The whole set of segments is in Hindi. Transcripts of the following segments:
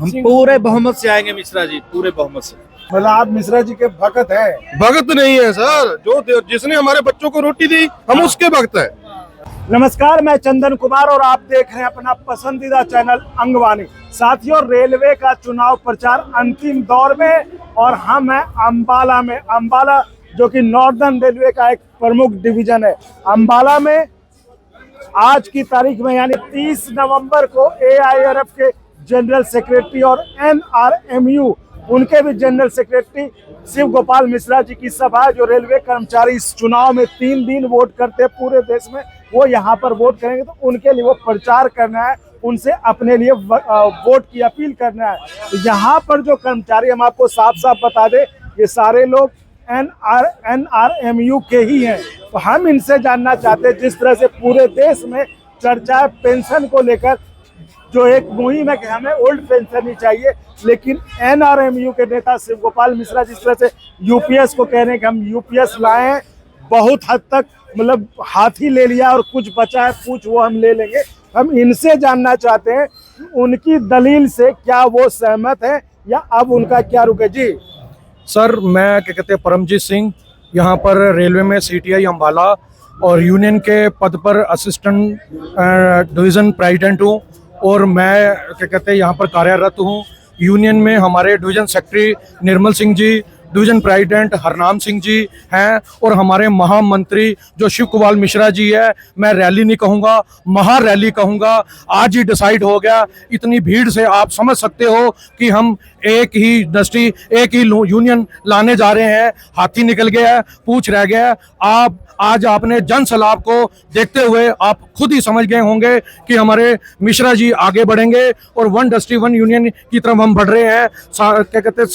हम पूरे बहुमत से आएंगे मिश्रा जी, पूरे बहुमत से। मतलब आप मिश्रा जी के भगत हैं? भगत नहीं है सर, जो जिसने हमारे बच्चों को रोटी दी हम उसके भगत हैं। नमस्कार, मैं चंदन कुमार और आप देख रहे हैं अपना पसंदीदा चैनल अंगवानी। साथियों, रेलवे का चुनाव प्रचार अंतिम दौर में और हम हैं अंबाला में। अंबाला जो कि नॉर्दर्न रेलवे का एक प्रमुख डिवीजन है। अंबाला में आज की तारीख में यानी 30 नवंबर को AIRF के जनरल सेक्रेटरी और NRMU उनके भी जनरल सेक्रेटरी शिव गोपाल मिश्रा जी की सभा है। जो रेलवे कर्मचारी इस चुनाव में 3 दिन वोट करते हैं पूरे देश में, वो यहाँ पर वोट करेंगे। तो उनके लिए वो प्रचार करना है, उनसे अपने लिए वोट की अपील करना है। तो यहाँ पर जो कर्मचारी, हम आपको साफ साफ बता दें, ये सारे लोग NRMU के ही हैं। तो हम इनसे जानना चाहते हैं, जिस तरह से पूरे देश में चर्चा है पेंशन को लेकर, जो एक मुहिम है कि हमें ओल्ड पेंशन ही चाहिए, लेकिन NRMU के नेता शिव गोपाल मिश्रा जिस तरह से UPS को कह रहे हैं कि हम UPS लाए हैं, बहुत हद तक मतलब हाथ ही ले लिया और कुछ बचा है पूछ वो हम ले लेंगे। हम इनसे जानना चाहते हैं उनकी दलील से क्या वो सहमत है या अब उनका क्या रुख है। जी सर, मैं क्या कहते हैं परमजीत सिंह, यहाँ पर रेलवे में CTI अंबाला और यूनियन के पद पर असिस्टेंट डिवीज़न प्रेसिडेंट हूँ और मैं क्या कहते हैं यहाँ पर कार्यरत हूँ। यूनियन में हमारे division secretary Nirmal Singh ji, division president Harnam Singh ji हैं और हमारे महामंत्री जो शिव कुमार मिश्रा जी है। मैं रैली नहीं कहूँगा, महा रैली कहूँगा। आज ही डिसाइड हो गया। इतनी भीड़ से आप समझ सकते हो कि हम एक ही इंडस्ट्री, एक ही यूनियन लाने जा रहे हैं। हाथी निकल गया है, पूछ रह गया है। आप आज आपने जन सलाब को देखते हुए आप खुद ही समझ गए होंगे कि हमारे मिश्रा जी आगे बढ़ेंगे और वन इंडस्ट्री वन यूनियन की तरफ हम बढ़ रहे हैं। क्या कहते हैं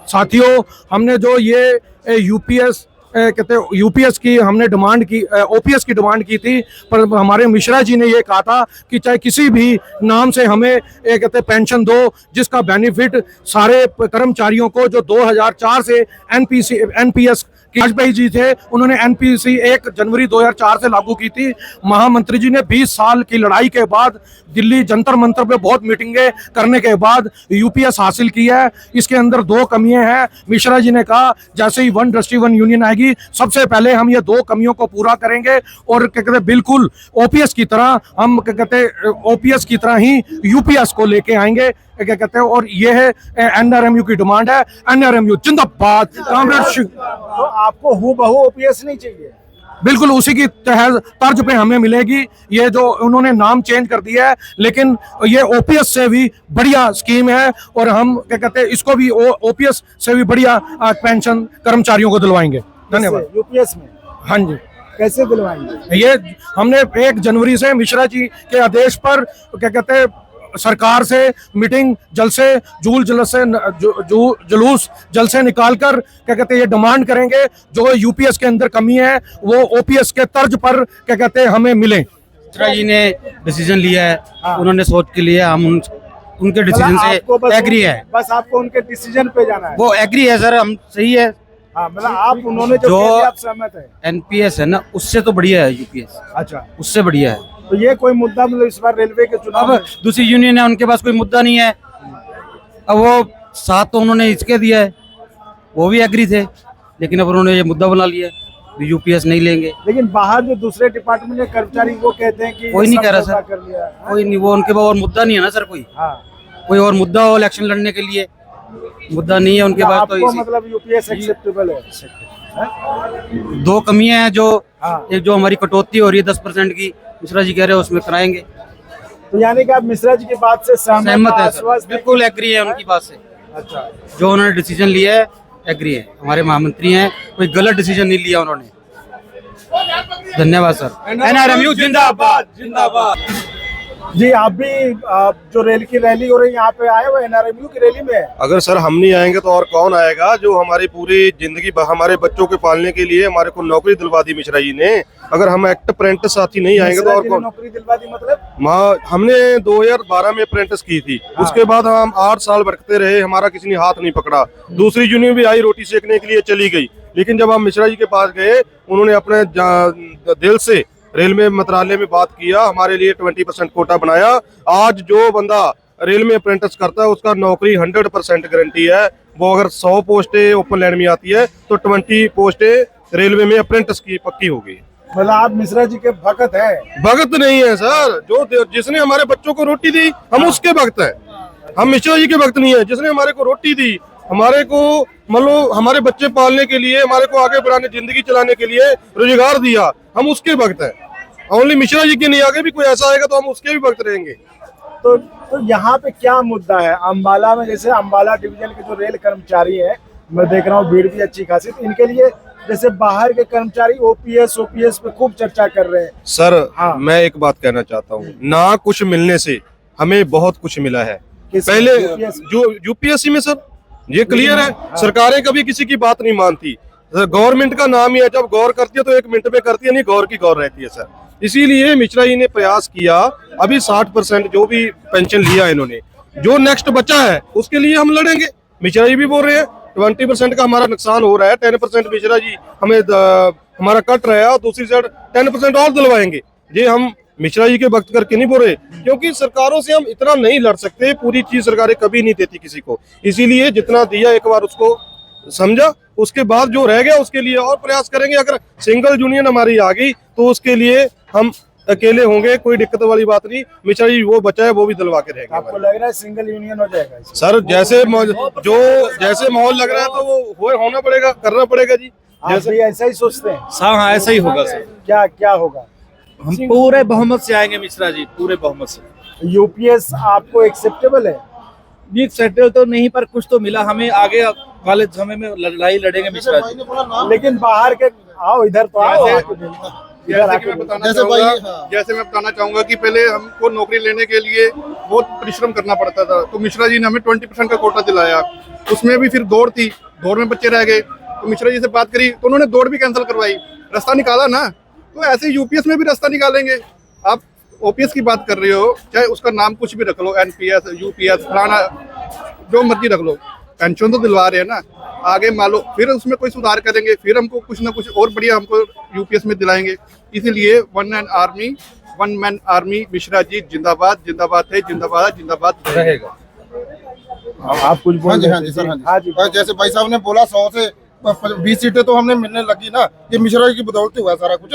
साथियों, हमने जो ये UPS की हमने डिमांड की, OPS की डिमांड की थी, पर हमारे मिश्रा जी ने ये कहा था कि चाहे किसी भी नाम से हमें कहते पेंशन दो, जिसका बेनिफिट सारे कर्मचारियों को जो 2004 से NPS वाजपेयी जी थे, उन्होंने NPS 1 जनवरी 2004 से लागू की थी। महामंत्री जी ने 20 साल की लड़ाई के बाद दिल्ली जंतर मंतर पे बहुत मीटिंगें करने के बाद UPS हासिल की है। इसके अंदर 2 कमियां हैं। मिश्रा जी ने कहा जैसे ही वन इंडस्ट्री वन यूनियन आएगी, सबसे पहले हम ये 2 कमियों को पूरा करेंगे और क्या कहते बिल्कुल OPS की तरह हम क्या कहते OPS की तरह ही UPS को लेके आएंगे, क्या कहते हैं। और ये है NRMU की डिमांड है। NRMU जिंदाबाद। तो आपको हूबहू OPS नहीं चाहिए? बिल्कुल उसी की तर्ज पे हमें मिलेगी। ये जो उन्होंने नाम चेंज कर दिया है, लेकिन ये OPS से भी बढ़िया स्कीम है और हम क्या कहते हैं इसको भी OPS से भी बढ़िया पेंशन कर्मचारियों को दिलवाएंगे। धन्यवाद। UPS में? हाँ जी। कैसे दिलवाएंगे? ये हमने 1 जनवरी से मिश्रा जी के आदेश पर क्या कहते हैं सरकार से मीटिंग जुलूस जल से निकाल कर क्या कहते हैं ये डिमांड करेंगे जो UPS के अंदर कमी है वो OPS के तर्ज पर क्या कहते हैं हमें मिले। मिश्रा जी ने डिसीजन लिया है, उन्होंने सोच के लिया, हम उनके डिसीजन से एग्री है। बस आपको उनके डिसीजन पे जाना है? वो एग्री है सर, हम सही है। हाँ, मतलब आप उन्होंने जो आप सहमत है? NPS है ना, उससे तो बढ़िया है UPS। अच्छा, उससे बढ़िया है। तो ये कोई मुद्दा मतलब इस बार रेलवे के चुनाव अब दूसरी यूनियन है, उनके पास कोई मुद्दा नहीं है। अब वो साथ तो उन्होंने इसके दिया है, वो भी एग्री थे, लेकिन अब उन्होंने ये मुद्दा बना लिया UPS नहीं लेंगे। लेकिन बाहर जो दूसरे डिपार्टमेंट के कर्मचारी वो कहते हैं कि कोई नहीं कह रहा सर, कर लिया। कोई नहीं, वो उनके पास और मुद्दा नहीं है ना सर। कोई और मुद्दा हो इलेक्शन लड़ने के लिए, मुद्दा नहीं है उनके पास। तो मतलब UPS एक्सेप्टेबल है? 2 कमियां हैं जो एक जो हमारी कटौती हो रही है 10% की, मिश्रा जी कह रहे हैं उसमें कराएंगे। तो यानी कि आप मिश्रा जी की बात से सहमत है सर? बिल्कुल एग्री है उनकी बात से। अच्छा, जो उन्होंने डिसीजन लिया है एग्री है। हमारे महामंत्री हैं, कोई गलत डिसीजन नहीं लिया उन्होंने। धन्यवाद सर। NRMU जिंदाबाद जिंदाबाद। जी, आप भी जो रेल की रैली हो रही है यहाँ पे आए हो, NRMU की रैली में? अगर सर हम नहीं आएंगे तो और कौन आएगा? जो हमारी पूरी जिंदगी हमारे बच्चों के पालने के लिए हमारे को नौकरी दिलवा दी मिश्रा जी ने। अगर हम एक्ट अप्रेंटिस साथी नहीं आएंगे तो और कौन? नौकरी दिलवा दी मतलब? हमने 2012 में अप्रेंटिस की थी। उसके बाद हम 8 साल भटकते रहे, हमारा किसी ने हाथ नहीं पकड़ा। दूसरी यूनियन भी आई रोटी सेकने के लिए चली गई, लेकिन जब हम मिश्रा जी के पास गए, उन्होंने अपने दिल से रेलवे मंत्रालय में बात किया, हमारे लिए 20% कोटा बनाया। आज जो बंदा रेल में अप्रेंटिस करता है उसका नौकरी 100% गारंटी है। वो अगर 100 पोस्टें ओपन लैंड में आती है तो 20 पोस्टें रेलवे में अप्रेंटिस की पक्की होगी। मतलब आप मिश्रा जी के भगत हैं? भगत नहीं है सर, जो जिसने हमारे बच्चों को रोटी दी हम उसके भक्त हैं। हम मिश्रा जी के भक्त नहीं है। जिसने हमारे को रोटी दी, हमारे को मतलब हमारे बच्चे पालने के लिए, हमारे को आगे बढ़ाने, जिंदगी चलाने के लिए रोजगार दिया, हम उसके भक्त हैं। ओनली मिश्रा जी के नहीं, आगे भी कोई ऐसा आएगा तो हम उसके भी भक्त रहेंगे। तो यहाँ पे क्या मुद्दा है अंबाला में? जैसे अंबाला डिवीजन के जो रेल कर्मचारी हैं, मैं देख रहा हूँ भीड़ भी अच्छी खासी, तो इनके लिए जैसे बाहर के कर्मचारी ओपीएस पे खूब चर्चा कर रहे हैं। सर हाँ। मैं एक बात कहना चाहता हूँ, ना कुछ मिलने से हमें बहुत कुछ मिला है। पहले जो यूपीएससी में सर ये क्लियर है, सरकारें कभी किसी की बात नहीं मानती। गवर्नमेंट का नाम ही है, जब गौर करती है तो 1 मिनट में करती है, नहीं गौर की गौर रहती है सर। इसीलिए मिश्रा जी ने प्रयास किया, अभी 60% जो भी पेंशन लिया इन्होंने, जो नेक्स्ट बचा है उसके लिए हम लड़ेंगे। मिश्रा जी भी बोल रहे हैं 20% का हमारा नुकसान हो रहा है, 10% मिश्रा जी हमें हमारा कट रहा है और दूसरी साइड 10% और दिलवाएंगे। ये हम मिश्रा जी के वक्त करके नहीं बोल रहे, क्योंकि सरकारों से हम इतना नहीं लड़ सकते, पूरी चीज सरकारें कभी नहीं देती किसी को। इसीलिए जितना दिया एक बार उसको समझा, उसके बाद जो रह गया उसके लिए और प्रयास करेंगे। अगर सिंगल यूनियन हमारी आ गई तो उसके लिए हम अकेले होंगे, कोई दिक्कत वाली बात नहीं। मिश्रा जी वो बचा है वो भी दिलवा के रहेंगे। आपको लग रहा है सिंगल यूनियन हो जाएगा इसमें? सर जैसे माहौल लग रहा है तो वो होना पड़ेगा, करना पड़ेगा जी। आप भी ऐसा ही सोचते हैं? हाँ, ऐसा ही होगा सर। क्या होगा? हम पूरे बहुमत से आएंगे मिश्रा जी, पूरे बहुमत से। यूपीएस आपको एक्सेप्टेबल है? नहीं सेटल तो नहीं, पर कुछ तो मिला हमें। आगे वाले समय में लड़ाई लड़ेंगे मिश्रा जी। लेकिन बाहर के आओ, इधर तो आओ। जैसे मैं बताना चाहूंगा कि पहले हमको नौकरी लेने के लिए बहुत परिश्रम करना पड़ता था, तो मिश्रा जी ने हमें 20% का कोटा दिलाया। उसमें भी फिर दौड़ थी, दौड़ में बच्चे रह गए, तो मिश्रा जी से बात करी तो उन्होंने दौड़ भी कैंसिल करवाई, रास्ता निकाला ना। तो ऐसे यूपीएस में भी रास्ता निकालेंगे। आप ओपीएस की बात कर रहे हो, चाहे उसका नाम कुछ भी रख लो, एनपीएस, यूपीएस, फलाना जो मर्जी रख लो, पेंशन तो दिलवा रहे हैं ना। आगे मान लो फिर उसमें कोई सुधार करेंगे, फिर हमको कुछ ना कुछ और बढ़िया हमको यूपीएस में दिलाएंगे। इसीलिए one man army Mishra ji जिंदाबाद, जिंदाबाद है, जिंदाबाद जिंदाबाद रहेगा। आप कुछ बोल? हाँ जी सर, हाँ जी। जैसे भाई साहब ने बोला 100 से 20 सीटें तो हमने मिलने लगी ना, ये मिश्रा जी की बदौलत हुआ सारा कुछ।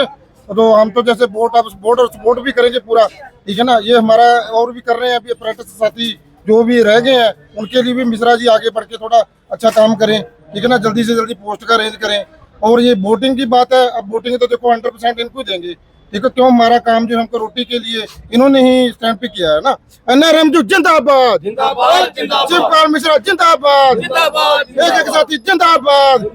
तो हम तो जैसे बोर्ड और सपोर्ट भी करेंगे पूरा, ठीक है ना। ये हमारा और भी कर रहे हैं अभी अप्रेंटिस साथी जो भी रह गए हैं, उनके लिए भी मिश्रा जी आगे बढ़ के थोड़ा अच्छा काम करें, ठीक है ना। जल्दी से जल्दी पोस्ट का अरेंज करें। और ये वोटिंग की बात है, अब वोटिंग तो देखो 100% इनको ही देंगे, ठीक है। क्यों? हमारा काम जो हमको रोटी के लिए इन्होंने ही स्टैंड पे किया है ना। एनआरएम जो जिंदाबाद, शिवपाल मिश्रा जिंदाबाद, एक साथी जिंदाबाद।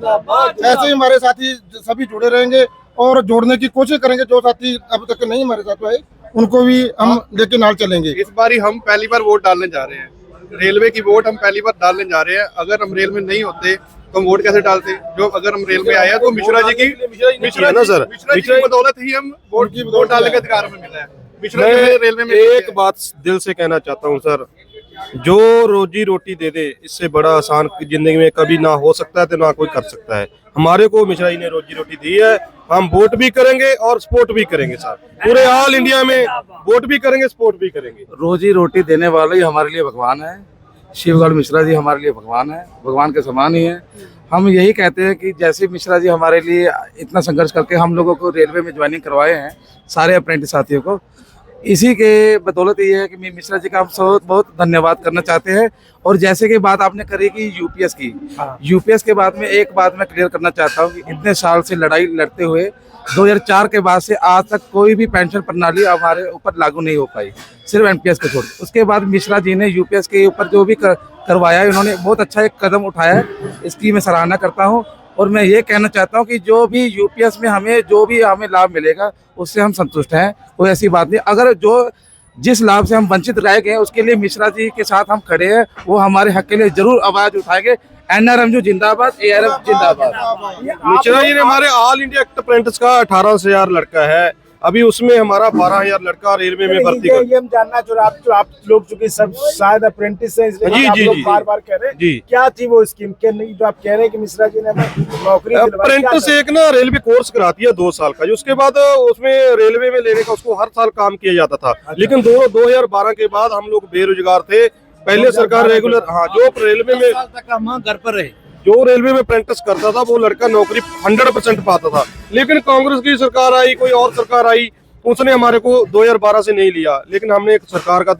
ऐसे ही हमारे साथी सभी जुड़े रहेंगे और जोड़ने की कोशिश करेंगे। जो साथी अब तक नहीं हमारे साथ आए उनको भी हम लेके नाल चलेंगे। इस बार हम पहली बार वोट डालने जा रहे हैं, रेलवे की वोट हम पहली बार डालने जा रहे हैं। अगर हम रेल में नहीं होते तो हम वोट कैसे डालते? जो अगर हम रेल में आए तो मिश्रा जी की बदौलत ही हम वोट डालने के अधिकार में मिला है। मिश्रा जी ने रेलवे में एक बात दिल से कहना चाहता हूँ सर, जो रोजी रोटी दे दे इससे बड़ा आसान जिंदगी में कभी ना हो सकता है, तो ना कोई कर सकता है। हमारे को मिश्रा जी ने रोजी रोटी दी है, हम वोट भी करेंगे और सपोर्ट भी करेंगे सर। पूरे ऑल इंडिया में वोट भी करेंगे, सपोर्ट भी करेंगे। रोजी रोटी देने वाले ही हमारे लिए भगवान है। शिवगढ़ मिश्रा जी हमारे लिए भगवान है, भगवान के समान ही है। हम यही कहते हैं कि जैसे मिश्रा जी हमारे लिए इतना संघर्ष करके हम लोगों को रेलवे में ज्वाइनिंग करवाए हैं, सारे अप्रेंटिस साथियों को, इसी के बदौलत ये है कि मिश्रा जी का हम बहुत बहुत धन्यवाद करना चाहते हैं। और जैसे कि बात आपने करी कि यूपीएस की, यूपीएस के बाद में एक बात मैं क्लियर करना चाहता हूँ कि इतने साल से लड़ाई लड़ते हुए 2004 के बाद से आज तक कोई भी पेंशन प्रणाली हमारे ऊपर लागू नहीं हो पाई, सिर्फ एनपीएस को छोड़। उसके बाद मिश्रा जी ने यूपीएस के ऊपर जो भी करवाया, इन्होंने बहुत अच्छा एक कदम उठाया है, इसकी मैं सराहना करता हूँ। और मैं ये कहना चाहता हूँ कि जो भी यूपीएस में हमें लाभ मिलेगा उससे हम संतुष्ट हैं, कोई ऐसी बात नहीं। अगर जिस लाभ से हम वंचित रह गए उसके लिए मिश्रा जी के साथ हम खड़े हैं, वो हमारे हक के लिए जरूर आवाज उठाएंगे। एनआरएम जो जिंदाबाद, एआरएफ जिंदाबाद। मिश्रा जी ने हमारे ऑल इंडिया एक्ट अप्रेंटिस का 18,000 लड़का है, अभी उसमें हमारा 12,000 लड़का रेलवे में भर्ती कर। ये हम जानना चाह रहे हैं, आप लोग चूंकि सब शायद अप्रेंटिस हैं, इसलिए आप लोग बार-बार कह रहे हैं जी। क्या थी वो स्कीम के नहीं जो आप कह रहे हैं कि मिश्रा जी ने हमें नौकरी दिलवाई? अप्रेंटिस एक ना रेलवे कोर्स कराती है 2 साल का, उसके बाद उसमें रेलवे में लेने का उसको हर साल काम किया जाता था। लेकिन 2012 के बाद हम लोग बेरोजगार थे। पहले सरकार रेगुलर, हाँ, जो रेलवे में हम घर पर रहे, जो रेलवे में अप्रेंटिस करता था वो लड़का नौकरी 100% पाता था। लेकिन कांग्रेस की सरकार आई, कोई और सरकार आई, उसने हमारे को 2012 से नहीं लिया। लेकिन हमने एक सरकार का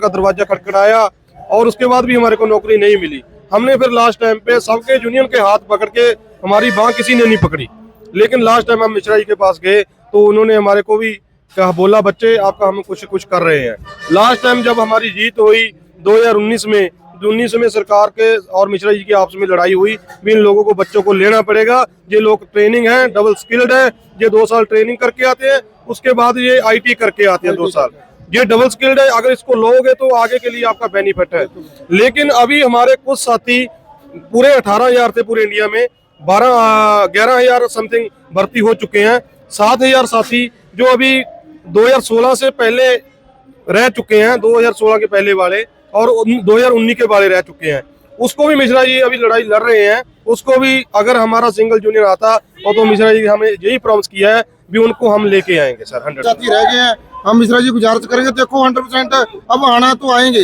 दरवाजा खटखटाया और उसके बाद भी हमारे को नौकरी नहीं मिली। हमने फिर लास्ट टाइम पे सबके यूनियन के हाथ पकड़ के, हमारी बांह किसी ने नहीं पकड़ी, लेकिन लास्ट टाइम हम मिश्रा जी के पास गए तो उन्होंने हमारे को भी कहा, बोला बच्चे आपका हम कुछ कर रहे हैं। लास्ट टाइम जब हमारी जीत हुई 2019 में सरकार के और मिश्रा जी की आपस में लड़ाई हुई, भी इन लोगों को, बच्चों को लेना पड़ेगा। ये लोग ट्रेनिंग है, डबल स्किल्ड है, ये 2 साल ट्रेनिंग करके आते हैं, उसके बाद ये IT करके आते हैं 2 साल। ये डबल स्किल्ड है, अगर इसको लोगे तो आगे के लिए आपका बेनिफिट है। लेकिन अभी हमारे कुछ साथी, पूरे 18,000 थे पूरे इंडिया में, 11,000 समथिंग भर्ती हो चुके हैं। 7,000 साथी जो अभी 2016 से पहले रह चुके हैं, 2016 के पहले वाले, और 2019 के वाले रह चुके हैं। उसको भी मिश्रा जी अभी लड़ाई लड़ रहे हैं। उसको भी अगर हमारा सिंगल जूनियर आता और तो मिश्रा जी हमें यही प्रॉमिस किया है भी उनको हम लेके आएंगे सर 100। साथी रह गए हैं, हम मिश्रा जी गुजारिश करेंगे, देखो 100% अब आना तो आएंगे,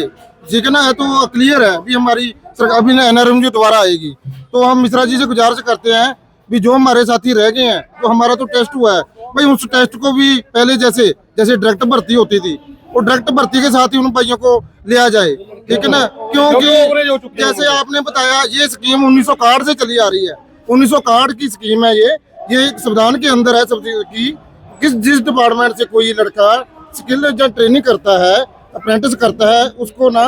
ठीक है ना, तो क्लियर है भी हमारी सरकार अभी NRM जो दोबारा आएगी। तो हम मिश्रा जी से गुजारिश करते हैं भी जो हमारे साथी रह गए हैं, तो हमारा तो टेस्ट हुआ है भाई, उस टेस्ट को भी पहले जैसे डायरेक्ट भर्ती होती थी, और डायरेक्ट भर्ती के साथ ही उन भाइयों को लिया जाए, ठीक है ना। क्योंकि जैसे आपने बताया ये स्कीम 1961 से चली आ रही है, 1961 की स्कीम है ये संविधान के अंदर है सब की, जिस डिपार्टमेंट से कोई लड़का स्किल या ट्रेनिंग करता है, अप्रेंटिस करता है, उसको ना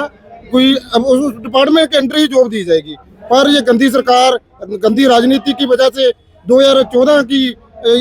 कोई उस डिपार्टमेंट के अंदर ही जॉब दी जाएगी। पर ये गंदी सरकार, गंदी राजनीति की वजह से 2014 की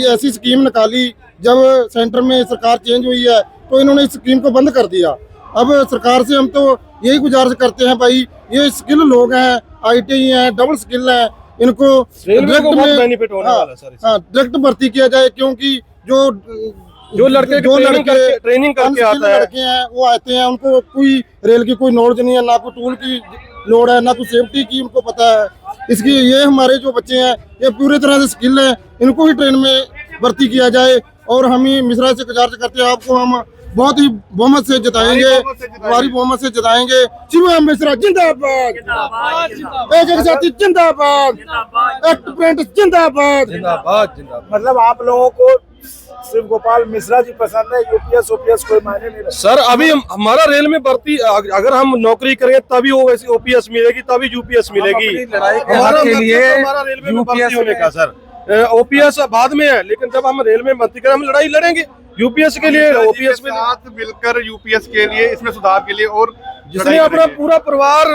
ऐसी स्कीम निकाली, जब सेंटर में सरकार चेंज हुई है तो इन्होंने इस स्कीम को बंद कर दिया। अब सरकार से हम तो यही गुजारिश करते हैं भाई, ये स्किल लोग हैं, IT हैं, डबल स्किल हैं, इनको बेनिफिट होने वाला सर। डायरेक्ट भर्ती किया जाए, क्योंकि जो लड़के ट्रेनिंग करके आता है, लड़के हैं वो आते हैं, उनको कोई रेल की कोई नॉलेज नहीं है, ना कोई टूल की लोड है, ना कोई सेफ्टी की उनको पता है। इसकी ये हमारे जो बच्चे हैं ये पूरी तरह से स्किल है, इनको ही ट्रेन में भर्ती किया जाए। और हम ही मिश्रा से गुजारिश करते हैं, आपको हम बहुत ही बहुमत से जिताएंगे, भारी बहुमत से जिताएंगे। शिवम मिश्रा जिंदाबाद, एक साथी जिंदाबाद, अप्रेंटिस जिंदाबाद। मतलब आप लोगों को शिव गोपाल मिश्रा जी पसंद है, UPS OPS कोई मायने नहीं रखता सर। अभी हमारा रेल में भर्ती, अगर हम नौकरी करें तभी वो वैसे OPS मिलेगी, तभी UPS मिलेगी। हमारा रेल में भर्ती होने का सर, OPS बाद में है, लेकिन जब हम रेल में भर्ती करें हम लड़ाई लड़ेंगे UPS के लिए, OPS में साथ मिलकर UPS के लिए, इसमें सुधार के लिए। और जिसने अपना पूरा परिवार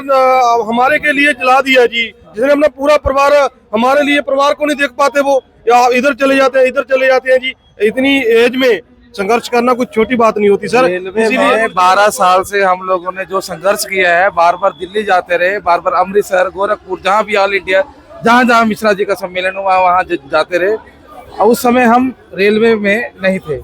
हमारे के लिए जला दिया जी, जिसने अपना पूरा परिवार हमारे लिए, परिवार को नहीं देख पाते, वो या इधर चले जाते हैं, इधर चले जाते हैं जी। इतनी एज में संघर्ष करना कुछ छोटी बात नहीं होती सर। इसीलिए 12 साल से हम लोगों ने जो संघर्ष किया है, बार बार दिल्ली जाते रहे, बार बार अमृतसर, गोरखपुर, जहाँ भी ऑल इंडिया, जहाँ जहाँ मिश्रा जी का सम्मेलन हुआ वहाँ जाते रहे। और उस समय हम रेलवे में नहीं थे।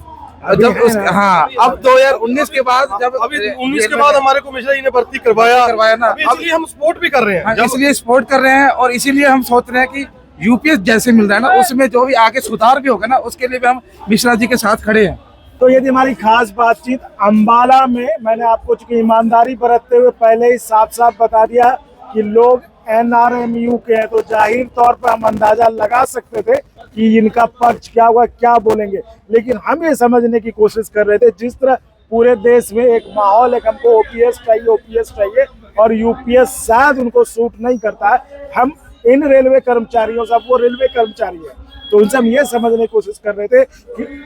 जब हाँ, अब 2019 के बाद, जब अभी 19 के बाद हमारे को मिश्रा जी ने भर्ती करवाया ना, इसलिए हम सपोर्ट भी कर रहे हैं। इसलिए सपोर्ट कर रहे हैं, और इसीलिए हम सोच रहे हैं कि UPS जैसे मिल रहा है ना, उसमें जो भी आगे सुधार भी होगा ना, उसके लिए भी हम मिश्रा जी के साथ खड़े हैं। तो ये थी हमारी खास बातचीत अम्बाला में। मैंने आपको चूंकि ईमानदारी बरतते हुए पहले ही साफ साफ बता दिया कि लोग NRMU के हैं, तो जाहिर तौर पर हम अंदाजा लगा सकते थे कि इनका पक्ष क्या होगा, क्या बोलेंगे। लेकिन हम ये समझने की कोशिश कर रहे थे, जिस तरह पूरे देश में एक माहौल है, हमको OPS चाहिए और UPS शायद उनको सूट नहीं करता है। हम इन रेलवे कर्मचारियों से, वो रेलवे कर्मचारी है, तो उनसे हम ये समझने की कोशिश कर रहे थे कि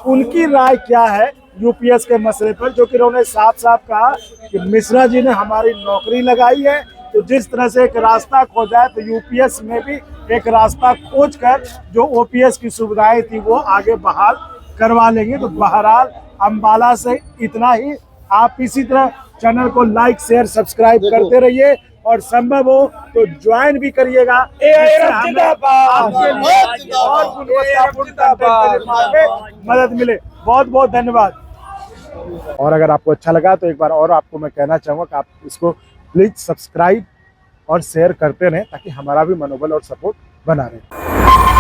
उनकी राय क्या है UPS के मसले पर, जो कि उन्होंने साफ साफ कहा कि मिश्रा जी ने हमारी नौकरी लगाई है, तो जिस तरह से एक रास्ता खोजा है, तो UPS में भी एक रास्ता खोज कर जो OPS की सुविधाएं थी वो आगे बहाल करवा लेंगे। तो बहरहाल अम्बाला से इतना ही। आप इसी तरह चैनल को लाइक शेयर सब्सक्राइब करते रहिए। और संभव हो तो ज्वाइन भी करिएगा, जिससे हमें आपके लिए और गुणवत्तापूर्ण कंटेंट निर्माण में मदद मिले। बहुत बहुत धन्यवाद। और अगर आपको अच्छा लगा तो एक बार और आपको मैं कहना चाहूँगा कि आप इसको प्लीज सब्सक्राइब और शेयर करते रहें ताकि हमारा भी मनोबल और सपोर्ट बना रहे।